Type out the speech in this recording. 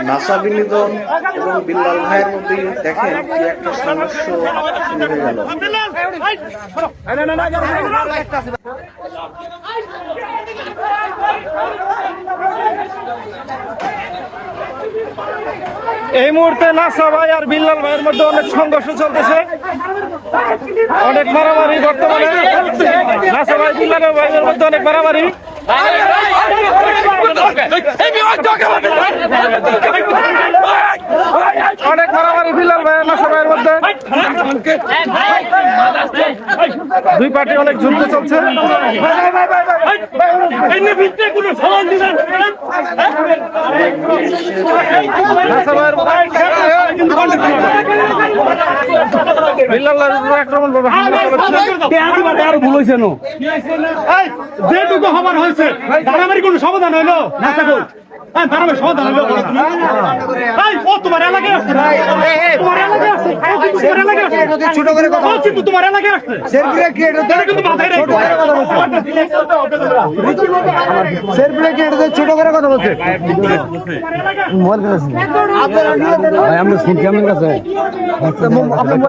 NASA বিনোদন এবং বিল্লাল ভাইয়ের মধ্যে দেখেন কি একটা সংঘর্ষ শুরু হয়ে গেল। এই মুহূর্তে নাসা ভাই আর বিল্লাল ভাইয়ের মধ্যে অনেক সংঘর্ষ চলতেছে, অনেক মারামারি বর্তমানে। নাসা ভাই বিল্লাল ভাইয়ের মধ্যে অনেক মারামারি। অনেক মারামারি বিল্লাল ভাই নাসা ভাইয়ের মধ্যে। দুই পার্টি অনেক যুদ্ধ চলছে। যেটুকু হবার হয়েছে মারামারি কোনো সমাধান হইলো না, সমাধান হইলো তোমার এলাকায় আসছে, তোমার এলাকায় আসছে, ছোট করে কথা বলছি, তোমার এলাকায় আসছে ছোট করে কথা বলছে। ভাই আমরা শুনছি আমার কাছে